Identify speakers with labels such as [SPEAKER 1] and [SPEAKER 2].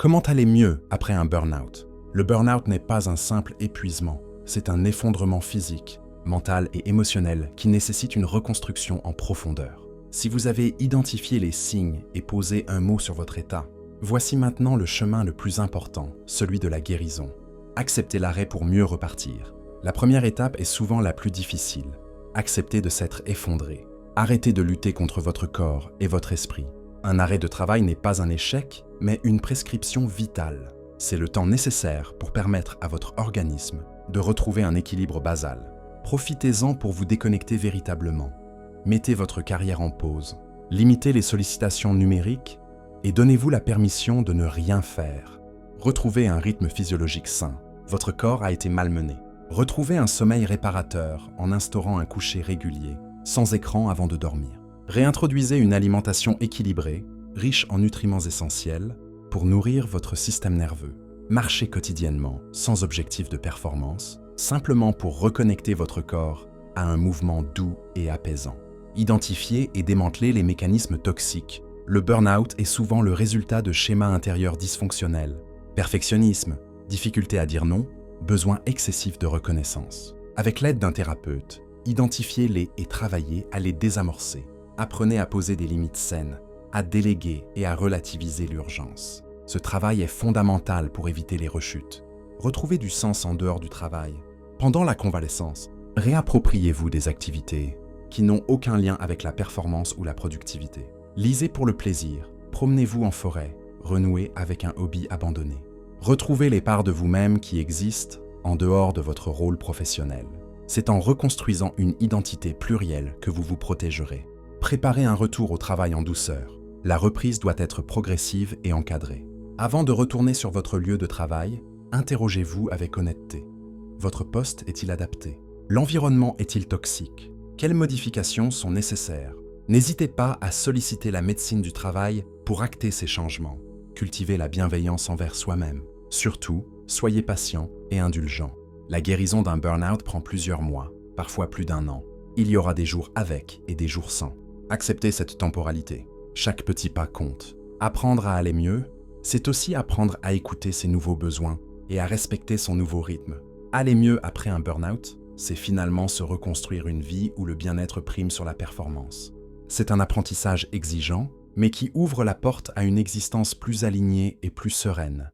[SPEAKER 1] Comment aller mieux après un burn-out? Le burn-out n'est pas un simple épuisement, c'est un effondrement physique, mental et émotionnel qui nécessite une reconstruction en profondeur. Si vous avez identifié les signes et posé un mot sur votre état, voici maintenant le chemin le plus important, celui de la guérison. Acceptez l'arrêt pour mieux repartir. La première étape est souvent la plus difficile. Acceptez de s'être effondré. Arrêtez de lutter contre votre corps et votre esprit. Un arrêt de travail n'est pas un échec, mais une prescription vitale. C'est le temps nécessaire pour permettre à votre organisme de retrouver un équilibre basal. Profitez-en pour vous déconnecter véritablement. Mettez votre carrière en pause. Limitez les sollicitations numériques et donnez-vous la permission de ne rien faire. Retrouvez un rythme physiologique sain. Votre corps a été malmené. Retrouvez un sommeil réparateur en instaurant un coucher régulier, sans écran avant de dormir. Réintroduisez une alimentation équilibrée, riche en nutriments essentiels, pour nourrir votre système nerveux. Marchez quotidiennement, sans objectif de performance, simplement pour reconnecter votre corps à un mouvement doux et apaisant. Identifiez et démantelez les mécanismes toxiques. Le burn-out est souvent le résultat de schémas intérieurs dysfonctionnels. Perfectionnisme, difficulté à dire non, besoin excessif de reconnaissance. Avec l'aide d'un thérapeute, identifiez-les et travaillez à les désamorcer. Apprenez à poser des limites saines, à déléguer et à relativiser l'urgence. Ce travail est fondamental pour éviter les rechutes. Retrouvez du sens en dehors du travail. Pendant la convalescence, réappropriez-vous des activités qui n'ont aucun lien avec la performance ou la productivité. Lisez pour le plaisir, promenez-vous en forêt, renouez avec un hobby abandonné. Retrouvez les parts de vous-même qui existent en dehors de votre rôle professionnel. C'est en reconstruisant une identité plurielle que vous vous protégerez. Préparez un retour au travail en douceur. La reprise doit être progressive et encadrée. Avant de retourner sur votre lieu de travail, interrogez-vous avec honnêteté. Votre poste est-il adapté? L'environnement est-il toxique? Quelles modifications sont nécessaires? N'hésitez pas à solliciter la médecine du travail pour acter ces changements. Cultivez la bienveillance envers soi-même. Surtout, soyez patient et indulgent. La guérison d'un burn-out prend plusieurs mois, parfois plus d'1 an. Il y aura des jours avec et des jours sans. Acceptez cette temporalité. Chaque petit pas compte. Apprendre à aller mieux, c'est aussi apprendre à écouter ses nouveaux besoins et à respecter son nouveau rythme. Aller mieux après un burn-out, c'est finalement se reconstruire une vie où le bien-être prime sur la performance. C'est un apprentissage exigeant, mais qui ouvre la porte à une existence plus alignée et plus sereine.